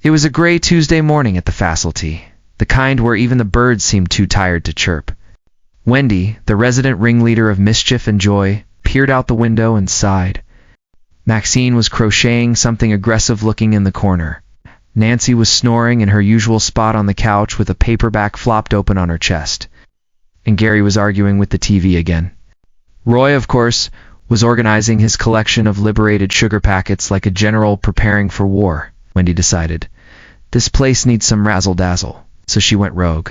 It was a gray Tuesday morning at the facility, the kind where even the birds seemed too tired to chirp. Wendy, the resident ringleader of mischief and joy, peered out the window and sighed. Maxine was crocheting something aggressive-looking in the corner. Nancy was snoring in her usual spot on the couch with a paperback flopped open on her chest. And Gary was arguing with the TV again. Roy, of course, was organizing his collection of liberated sugar packets like a general preparing for war. Wendy decided, this place needs some razzle-dazzle, so she went rogue.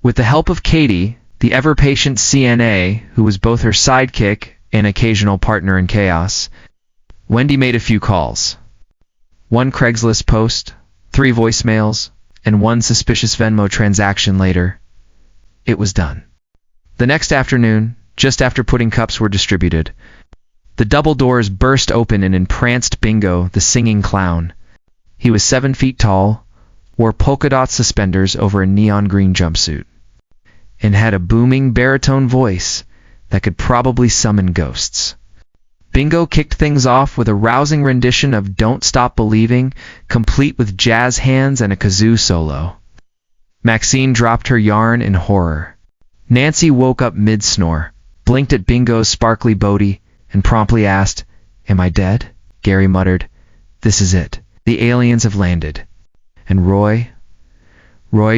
With the help of Katie, the ever-patient CNA, who was both her sidekick and occasional partner in chaos, Wendy made a few calls. 1 Craigslist post, 3 voicemails, and 1 suspicious Venmo transaction later, it was done. The next afternoon, just after pudding cups were distributed, the double doors burst open and entranced Bingo, the singing clown. He was 7 feet tall, wore polka dot suspenders over a neon green jumpsuit, and had a booming baritone voice that could probably summon ghosts. Bingo kicked things off with a rousing rendition of Don't Stop Believing, complete with jazz hands and a kazoo solo. Maxine dropped her yarn in horror. Nancy woke up mid-snore, blinked at Bingo's sparkly booty, and promptly asked, "Am I dead?" Gary muttered, "This is it. The aliens have landed." And Roy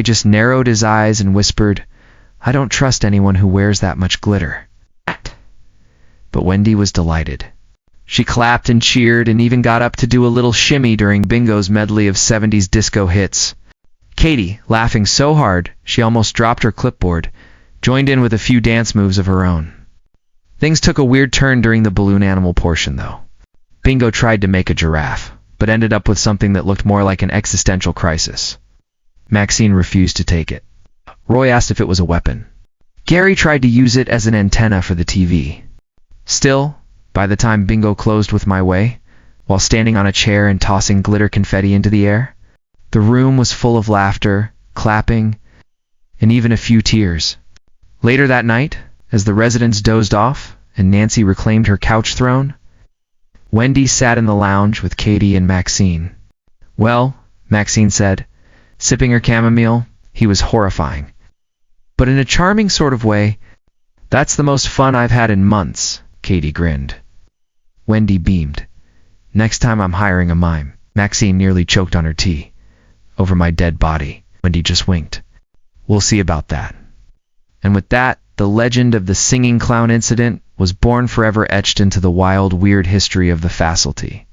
just narrowed his eyes and whispered, "I don't trust anyone who wears that much glitter." But Wendy was delighted. She clapped and cheered and even got up to do a little shimmy during Bingo's medley of 70s disco hits. Katie, laughing so hard she almost dropped her clipboard, joined in with a few dance moves of her own. Things took a weird turn during the balloon animal portion, though. Bingo tried to make a giraffe, but ended up with something that looked more like an existential crisis. Maxine refused to take it. Roy asked if it was a weapon. Gary tried to use it as an antenna for the TV. Still, by the time Bingo closed with My Way, while standing on a chair and tossing glitter confetti into the air, the room was full of laughter, clapping, and even a few tears. Later that night, as the residents dozed off and Nancy reclaimed her couch throne, Wendy sat in the lounge with Katie and Maxine. "Well," Maxine said, sipping her chamomile, "he was horrifying. But in a charming sort of way, that's the most fun I've had in months." Katie grinned. Wendy beamed. "Next time I'm hiring a mime." Maxine nearly choked on her tea. "Over my dead body." Wendy just winked. "We'll see about that." And with that, the legend of the singing clown incident was born forever etched into the wild, weird history of the facility.